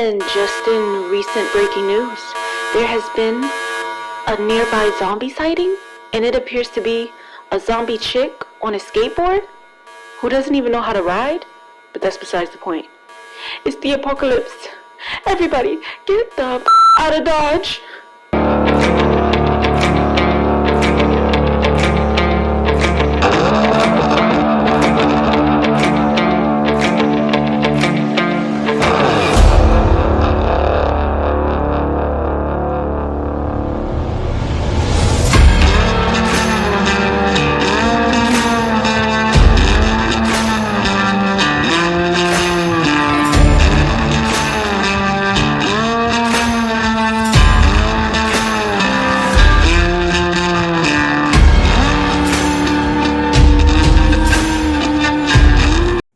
And just in recent breaking news, there has been a nearby zombie sighting, and it appears to be a zombie chick on a skateboard who doesn't even know how to ride, but that's besides the point. It's the apocalypse. Everybody, get the out of Dodge.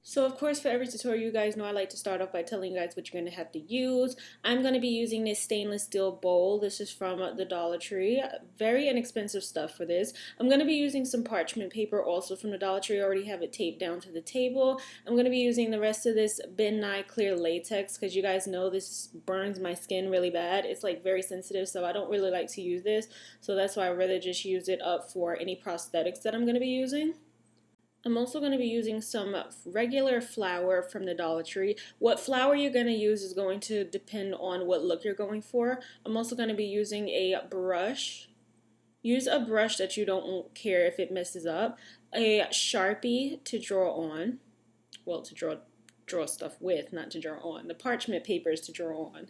So of course, for every tutorial, you guys know I like to start off by telling you guys what you're going to have to use. I'm going to be using this stainless steel bowl. This is from the Dollar Tree. Very inexpensive stuff for this. I'm going to be using some parchment paper also from the Dollar Tree. I already have it taped down to the table. I'm going to be using the rest of this Ben Nye clear latex because you guys know this burns my skin really bad. It's like very sensitive, so I don't really like to use this. So that's why I'd rather just use it up for any prosthetics that I'm going to be using. I'm also going to be using some regular flour from the Dollar Tree. What flour you're going to use is going to depend on what look you're going for. I'm also going to be using a brush. Use a brush that you don't care if it messes up. A Sharpie to draw on. Well, to draw stuff with, not to draw on. The parchment paper is to draw on.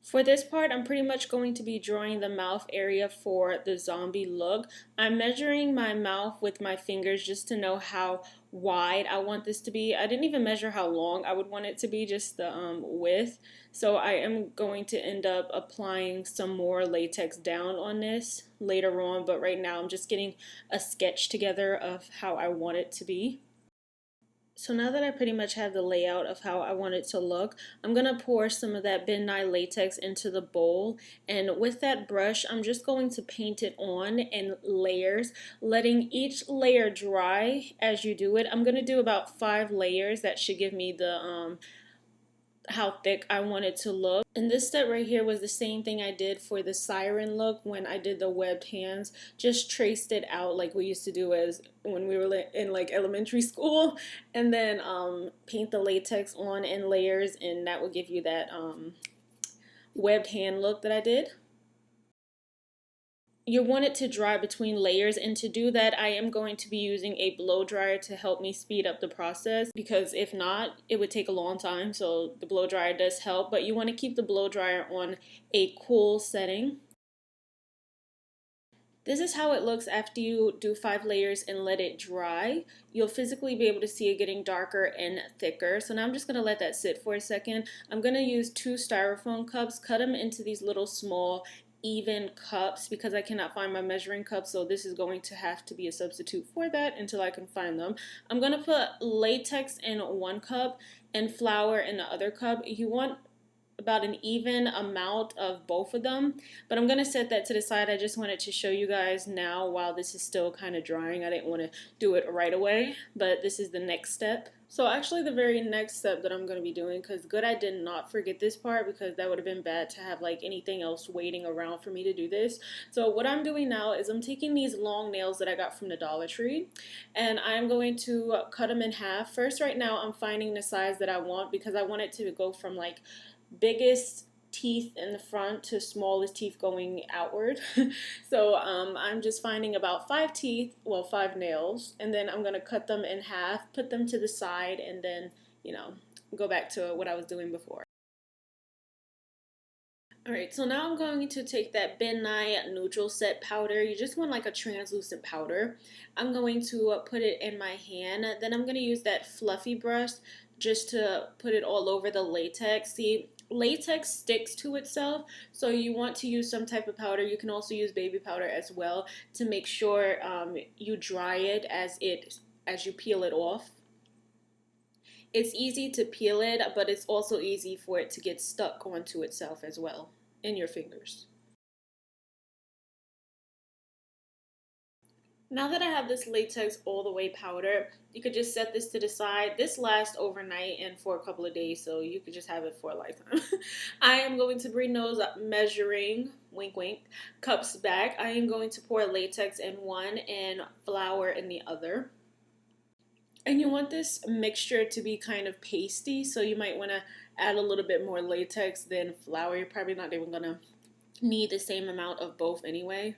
For this part, I'm pretty much going to be drawing the mouth area for the zombie look. I'm measuring my mouth with my fingers just to know how wide I want this to be. I didn't even measure how long I would want it to be, just the width. So I am going to end up applying some more latex down on this later on, but right now I'm just getting a sketch together of how I want it to be. So now that I pretty much have the layout of how I want it to look, I'm going to pour some of that Ben Nye latex into the bowl, and with that brush I'm just going to paint it on in layers, letting each layer dry as you do it. I'm going to do about 5 layers. That should give me the how thick I want it to look. And this step right here was the same thing I did for the siren look when I did the webbed hands. Just traced it out like we used to do as when we were in like elementary school, and then paint the latex on in layers, and that will give you that webbed hand look that I did. You want it to dry between layers, and to do that I am going to be using a blow dryer to help me speed up the process, because if not it would take a long time. So the blow dryer does help, but you want to keep the blow dryer on a cool setting. This is how it looks after you do 5 layers and let it dry. You'll physically be able to see it getting darker and thicker. So now I'm just going to let that sit for a second. I'm going to use 2 styrofoam cups, cut them into these little small even cups because I cannot find my measuring cup, so this is going to have to be a substitute for that until I can find them. I'm going to put latex in 1 cup and flour in the other cup. You want about an even amount of both of them, but I'm going to set that to the side. I just wanted to show you guys now while this is still kind of drying. I didn't want to do it right away, but this is the next step. So actually the very next step that I'm going to be doing, because good I did not forget this part, because that would have been bad to have like anything else waiting around for me to do this. So what I'm doing now is I'm taking these long nails that I got from the Dollar Tree, and I'm going to cut them in half. First, right now I'm finding the size that I want, because I want it to go from like biggest teeth in the front to smallest teeth going outward. So I'm just finding about 5 teeth, well 5 nails, and then I'm going to cut them in half, put them to the side, and then, you know, go back to what I was doing before. Alright, so now I'm going to take that Ben Nye neutral set powder. You just want like a translucent powder. I'm going to put it in my hand. Then I'm going to use that fluffy brush just to put it all over the latex. See, latex sticks to itself, so you want to use some type of powder. You can also use baby powder as well to make sure you dry it as you peel it off. It's easy to peel it, but it's also easy for it to get stuck onto itself as well in your fingers. Now that I have this latex all the way powdered, you could just set this to the side. This lasts overnight and for a couple of days, so you could just have it for a lifetime. I am going to bring those measuring, wink wink, cups back. I am going to pour latex in one and flour in the other. And you want this mixture to be kind of pasty, so you might want to add a little bit more latex than flour. You're probably not even going to need the same amount of both anyway.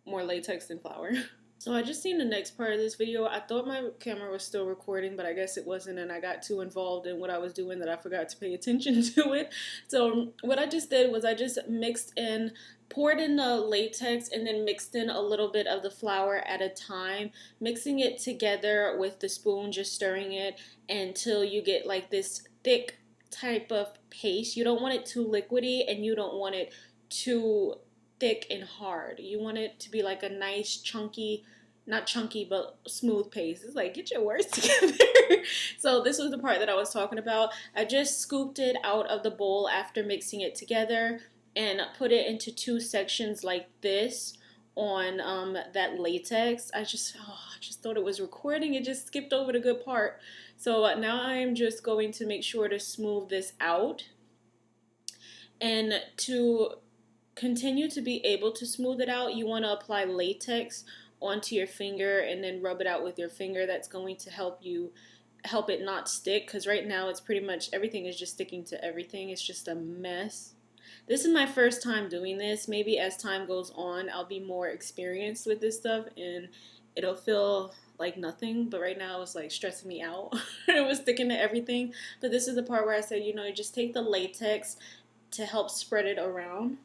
More latex than flour. So I just seen the next part of this video. I thought my camera was still recording, but I guess it wasn't, and I got too involved in what I was doing that I forgot to pay attention to it. So what I just did was I just poured in the latex and then mixed in a little bit of the flour at a time, mixing it together with the spoon, just stirring it until you get like this thick type of paste. You don't want it too liquidy and you don't want it too thick and hard. You want it to be like a nice chunky, not chunky, but smooth paste. It's like, get your words together. So this was the part that I was talking about. I just scooped it out of the bowl after mixing it together and put it into two sections like this on that latex. I just thought it was recording. It just skipped over the good part. So now I'm just going to make sure to smooth this out. And to continue to be able to smooth it out, you want to apply latex onto your finger and then rub it out with your finger. That's going to help it not stick, because right now it's pretty much everything is just sticking to everything. It's just a mess. This is my first time doing this. Maybe as time goes on I'll be more experienced with this stuff and it'll feel like nothing, but right now it's like stressing me out. It was sticking to everything. But this is the part where I said, you just take the latex to help spread it around.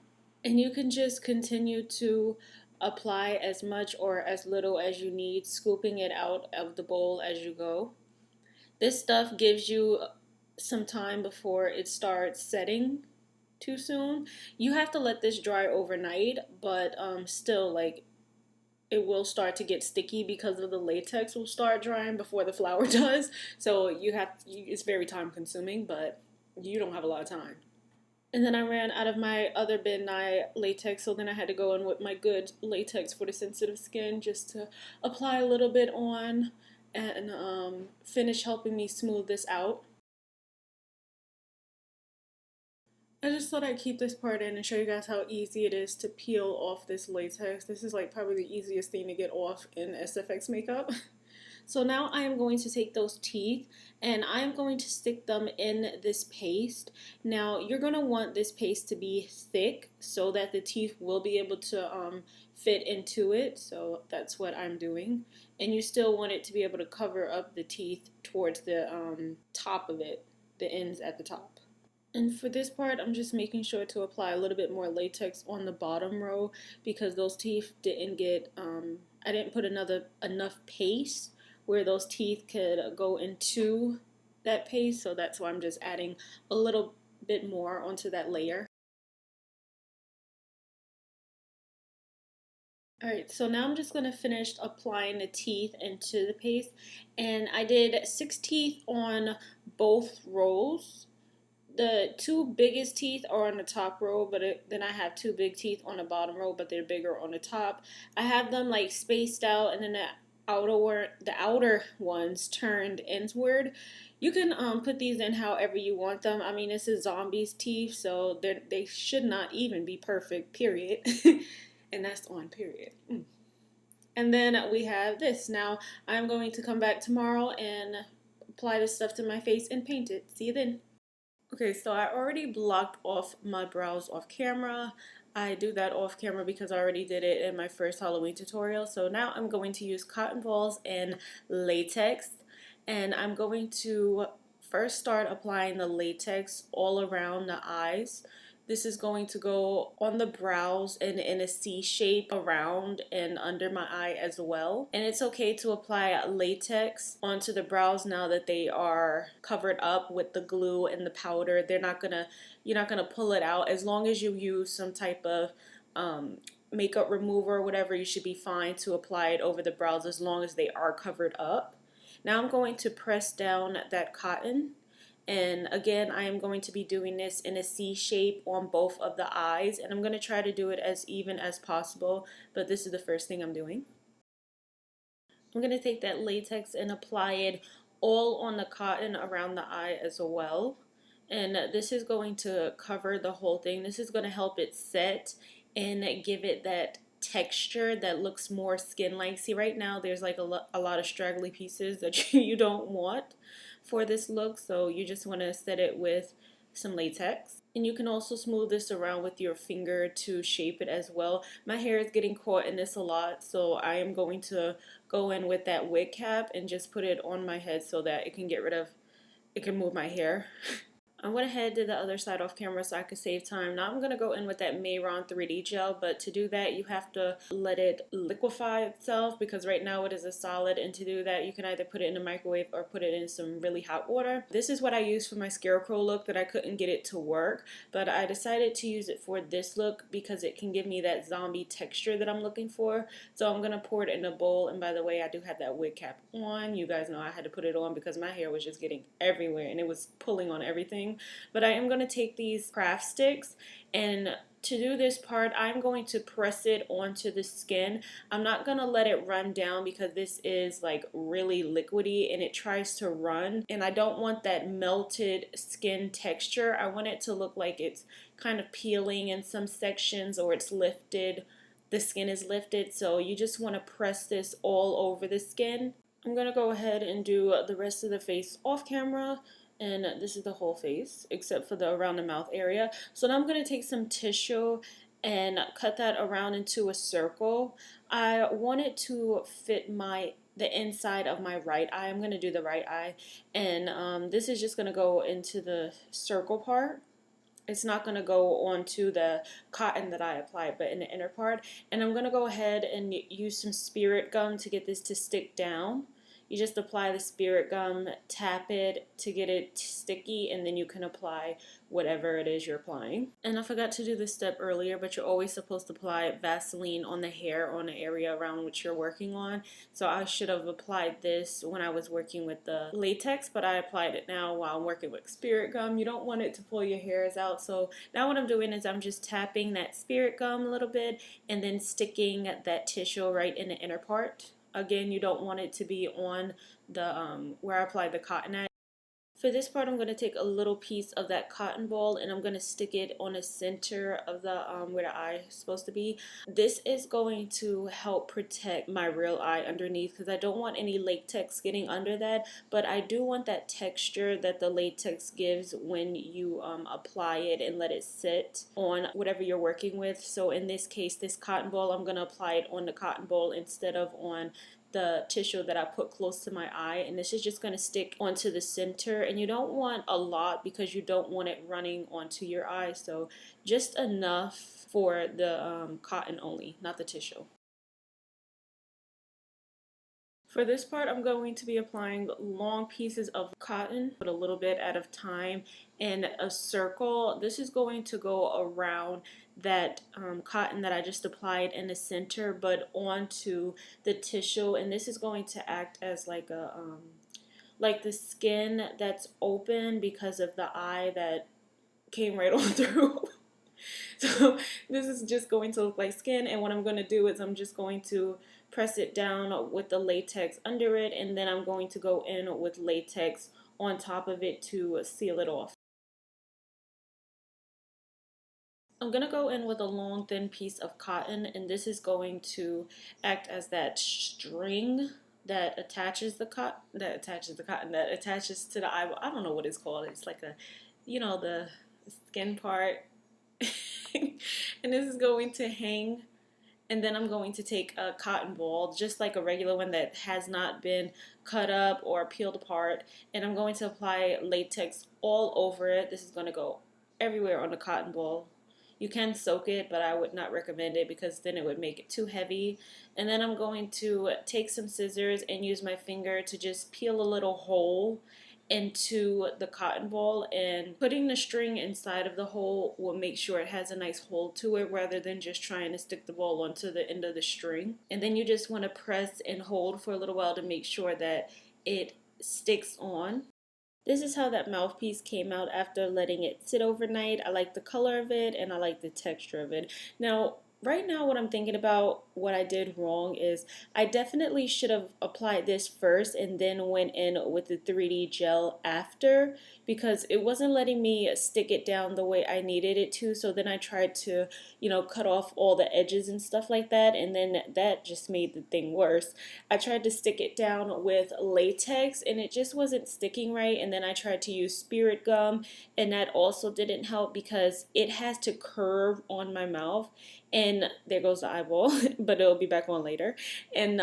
And you can just continue to apply as much or as little as you need, scooping it out of the bowl as you go. This stuff gives you some time before it starts setting too soon. You have to let this dry overnight, but still, like, it will start to get sticky because of the latex will start drying before the flour does. So it's very time consuming, but you don't have a lot of time. And then I ran out of my other Ben Nye latex, so then I had to go in with my good latex for the sensitive skin just to apply a little bit on and finish helping me smooth this out. I just thought I'd keep this part in and show you guys how easy it is to peel off this latex. This is like probably the easiest thing to get off in SFX makeup. So now I am going to take those teeth and I am going to stick them in this paste. Now you're going to want this paste to be thick so that the teeth will be able to fit into it. So that's what I'm doing. And you still want it to be able to cover up the teeth towards the top of it, the ends at the top. And for this part, I'm just making sure to apply a little bit more latex on the bottom row because those teeth didn't get, I didn't put enough paste where those teeth could go into that paste, so that's why I'm just adding a little bit more onto that layer. Alright, so now I'm just going to finish applying the teeth into the paste, and I did 6 teeth on both rows. The 2 biggest teeth are on the top row, but then I have 2 big teeth on the bottom row, but they're bigger on the top. I have them like spaced out, and then the outer ones turned inward. You can put these in however you want them. I mean, this is zombies' teeth, so they should not even be perfect, period. And that's on period. And then we have this. Now I'm going to come back tomorrow and apply this stuff to my face and paint it. See you then. Okay, so I already blocked off my brows off camera. I do that off camera because I already did it in my first Halloween tutorial. So now I'm going to use cotton balls and latex, and I'm going to first start applying the latex all around the eyes. This is going to go on the brows and in a C shape around and under my eye as well. And it's okay to apply latex onto the brows now that they are covered up with the glue and the powder. You're not gonna pull it out. As long as you use some type of makeup remover or whatever, you should be fine to apply it over the brows as long as they are covered up. Now I'm going to press down that cotton. And again, I am going to be doing this in a C shape on both of the eyes, and I'm going to try to do it as even as possible, but this is the first thing I'm doing. I'm going to take that latex and apply it all on the cotton around the eye as well. And this is going to cover the whole thing. This is going to help it set and give it that texture that looks more skin-like. See, right now there's like a lot of straggly pieces that you don't want for this look, so you just want to set it with some latex. And you can also smooth this around with your finger to shape it as well. My hair is getting caught in this a lot, so I am going to go in with that wig cap and just put it on my head so that it can move my hair. I went ahead and did the other side off camera so I could save time. Now I'm going to go in with that Mayron 3D gel, but to do that you have to let it liquefy itself because right now it is a solid, and to do that you can either put it in the microwave or put it in some really hot water. This is what I used for my scarecrow look that I couldn't get it to work, but I decided to use it for this look because it can give me that zombie texture that I'm looking for. So I'm going to pour it in a bowl, and by the way, I do have that wig cap on. You guys know I had to put it on because my hair was just getting everywhere and it was pulling on everything. But I am going to take these craft sticks, and to do this part I'm going to press it onto the skin. I'm not going to let it run down because this is like really liquidy and it tries to run, and I don't want that melted skin texture. I want it to look like it's kind of peeling in some sections, or it's lifted, the skin is lifted. So you just want to press this all over the skin. I'm going to go ahead and do the rest of the face off camera. And this is the whole face except for the around the mouth area. So now I'm going to take some tissue and cut that around into a circle. I want it to fit the inside of my right eye. I'm going to do the right eye, and this is just going to go into the circle part. It's not going to go onto the cotton that I applied, but in the inner part. And I'm going to go ahead and use some spirit gum to get this to stick down. You just apply the spirit gum, tap it to get it sticky, and then you can apply whatever it is you're applying. And I forgot to do this step earlier, but you're always supposed to apply Vaseline on the hair, on the area around which you're working on. So I should have applied this when I was working with the latex, but I applied it now while I'm working with spirit gum. You don't want it to pull your hairs out. So now what I'm doing is I'm just tapping that spirit gum a little bit and then sticking that tissue right in the inner part. Again, you don't want it to be on the where I applied the cotton at. For this part, I'm going to take a little piece of that cotton ball and I'm going to stick it on the center of the where the eye is supposed to be. This is going to help protect my real eye underneath because I don't want any latex getting under that, but I do want that texture that the latex gives when you apply it and let it sit on whatever you're working with. So in this case, this cotton ball, I'm going to apply it on the cotton ball instead of on the tissue that I put close to my eye, and this is just going to stick onto the center, and you don't want a lot because you don't want it running onto your eye, so just enough for the cotton only, not the tissue. For this part, I'm going to be applying long pieces of cotton, but a little bit at a time in a circle. This is going to go around that cotton that I just applied in the center, but onto the tissue, and this is going to act as like a like the skin that's open because of the eye that came right on through. So this is just going to look like skin, and what I'm going to do is I'm just going to press it down with the latex under it, and then I'm going to go in with latex on top of it to seal it off. I'm going to go in with a long thin piece of cotton, and this is going to act as that string that attaches the cotton, that attaches to the eye. I don't know what it's called. It's like a, you know, the skin part. And this is going to hang, and then I'm going to take a cotton ball, just like a regular one that has not been cut up or peeled apart, and I'm going to apply latex all over it. This is going to go everywhere on the cotton ball. You can soak it, but I would not recommend it because then it would make it too heavy. And then I'm going to take some scissors and use my finger to just peel a little hole into the cotton ball, and putting the string inside of the hole will make sure it has a nice hole to it rather than just trying to stick the ball onto the end of the string. And then you just want to press and hold for a little while to make sure that it sticks on. This is how that mouthpiece came out after letting it sit overnight. I like the color of it and I like the texture of it. Now, right now what I'm thinking about what I did wrong is I definitely should have applied this first and then went in with the 3D gel after, because it wasn't letting me stick it down the way I needed it to. So then I tried to, cut off all the edges and stuff like that, and then that just made the thing worse. I tried to stick it down with latex and it just wasn't sticking right, and then I tried to use spirit gum and that also didn't help because it has to curve on my mouth, and there goes the eyeball but it'll be back on later. And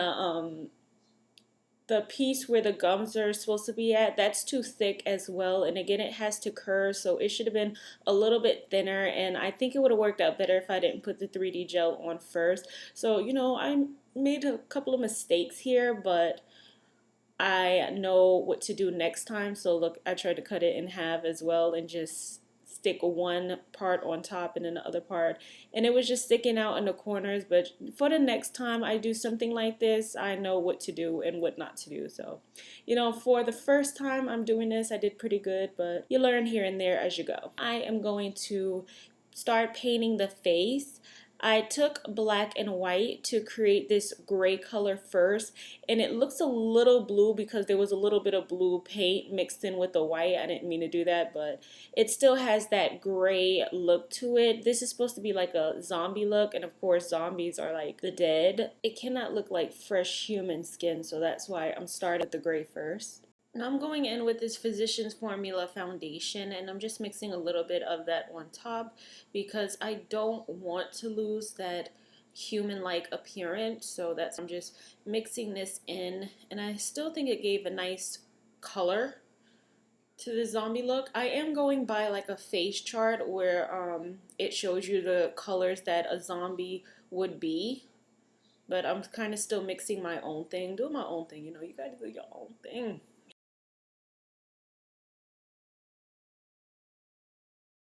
the piece where the gums are supposed to be at, that's too thick as well, and again it has to curve, so it should have been a little bit thinner, and I think it would have worked out better if I didn't put the 3D gel on first. So I made a couple of mistakes here, but I know what to do next time. So look, I tried to cut it in half as well and just stick one part on top and then the other part, and it was just sticking out in the corners. But for the next time I do something like this, I know what to do and what not to do. So for the first time I'm doing this, I did pretty good, but you learn here and there as you go. I am going to start painting the face. I took black and white to create this gray color first, and it looks a little blue because there was a little bit of blue paint mixed in with the white. I didn't mean to do that, but it still has that gray look to it. This is supposed to be like a zombie look, and of course zombies are like the dead. It cannot look like fresh human skin, so that's why I'm starting with the gray first. Now I'm going in with this Physicians Formula foundation, and I'm just mixing a little bit of that on top because I don't want to lose that human-like appearance. So I'm just mixing this in, and I still think it gave a nice color to the zombie look. I am going by like a face chart where it shows you the colors that a zombie would be, but I'm kind of still mixing my own thing, doing my own thing. You gotta do your own thing.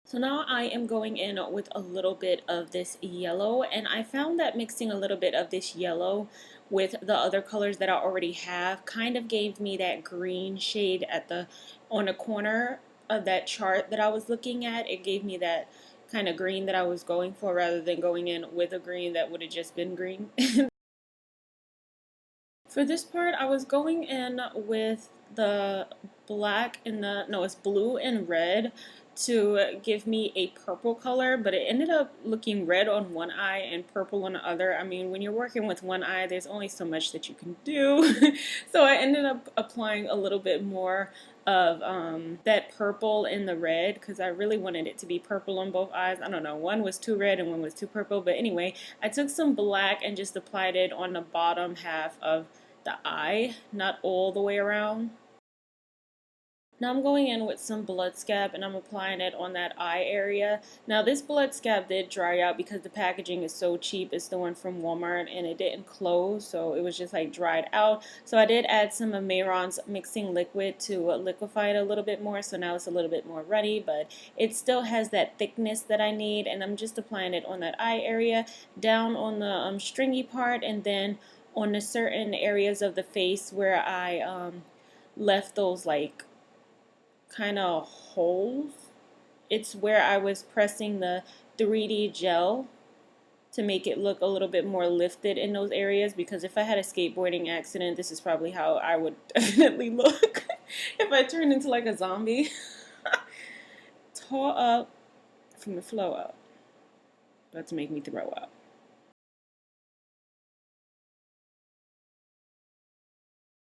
So now I am going in with a little bit of this yellow, and I found that mixing a little bit of this yellow with the other colors that I already have kind of gave me that green shade on the corner of that chart that I was looking at. It gave me that kind of green that I was going for rather than going in with a green that would have just been green. For this part, I was going in with the black and it's blue and red to give me a purple color, but it ended up looking red on one eye and purple on the other. I mean, when you're working with one eye, there's only so much that you can do. So I ended up applying a little bit more of that purple and the red because I really wanted it to be purple on both eyes. I don't know, one was too red and one was too purple, but anyway, I took some black and just applied it on the bottom half of the eye, not all the way around. Now I'm going in with some blood scab and I'm applying it on that eye area. Now this blood scab did dry out because the packaging is so cheap. It's the one from Walmart and it didn't close, so it was just like dried out. So I did add some of Mayron's mixing liquid to liquefy it a little bit more, so now it's a little bit more runny, but it still has that thickness that I need, and I'm just applying it on that eye area, down on the stringy part, and then on the certain areas of the face where I left those like kind of holes. It's where I was pressing the 3D gel to make it look a little bit more lifted in those areas, because if I had a skateboarding accident, this is probably how I would definitely look if I turned into like a zombie. Tore up from the flow up. About to make me throw up.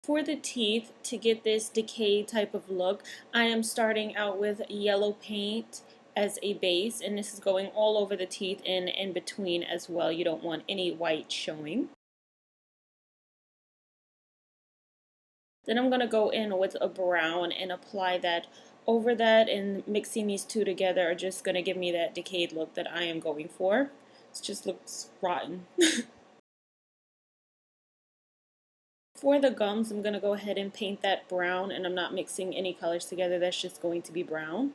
For the teeth, to get this decay type of look, I am starting out with yellow paint as a base, and this is going all over the teeth and in between as well. You don't want any white showing. Then I'm going to go in with a brown and apply that over that, and mixing these two together are just going to give me that decayed look that I am going for. It just looks rotten. For the gums, I'm going to go ahead and paint that brown, and I'm not mixing any colors together. That's just going to be brown.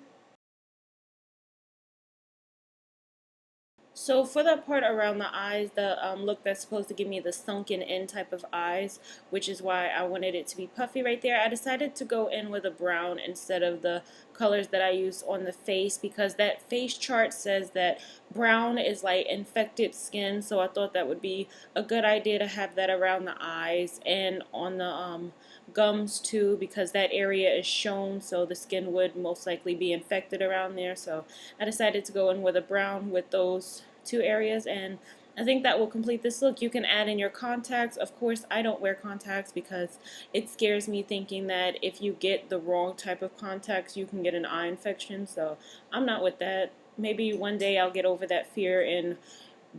So for that part around the eyes, the look that's supposed to give me the sunken in type of eyes, which is why I wanted it to be puffy right there, I decided to go in with a brown instead of the colors that I use on the face, because that face chart says that brown is like infected skin, so I thought that would be a good idea to have that around the eyes and on the gums too, because that area is shown, so the skin would most likely be infected around there. So I decided to go in with a brown with those two areas, and I think that will complete this look. You can add in your contacts. Of course, I don't wear contacts because it scares me thinking that if you get the wrong type of contacts, you can get an eye infection. So I'm not with that. Maybe one day I'll get over that fear and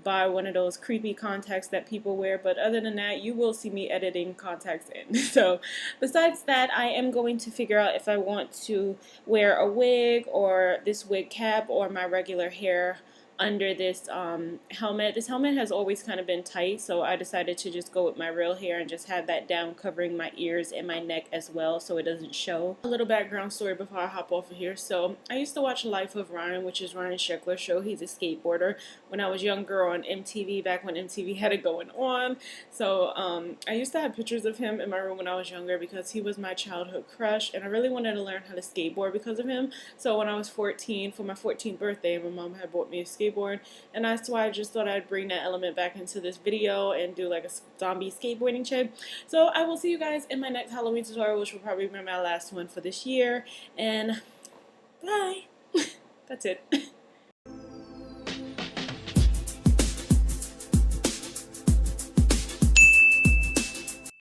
buy one of those creepy contacts that people wear, but other than that, you will see me editing contacts in. So besides that, I am going to figure out if I want to wear a wig or this wig cap or my regular hair under this helmet. This helmet has always kind of been tight, so I decided to just go with my real hair and just have that down covering my ears and my neck as well so it doesn't show. A little background story before I hop off of here. So I used to watch Life of Ryan, which is Ryan Sheckler's show. He's a skateboarder, when I was younger on MTV, back when MTV had it going on. So I used to have pictures of him in my room when I was younger because he was my childhood crush, and I really wanted to learn how to skateboard because of him. So when I was 14, for my 14th birthday, my mom had bought me a skateboard, and that's why I just thought I'd bring that element back into this video and do like a zombie skateboarding chip. So I will see you guys in my next Halloween tutorial, which will probably be my last one for this year, and bye. That's it.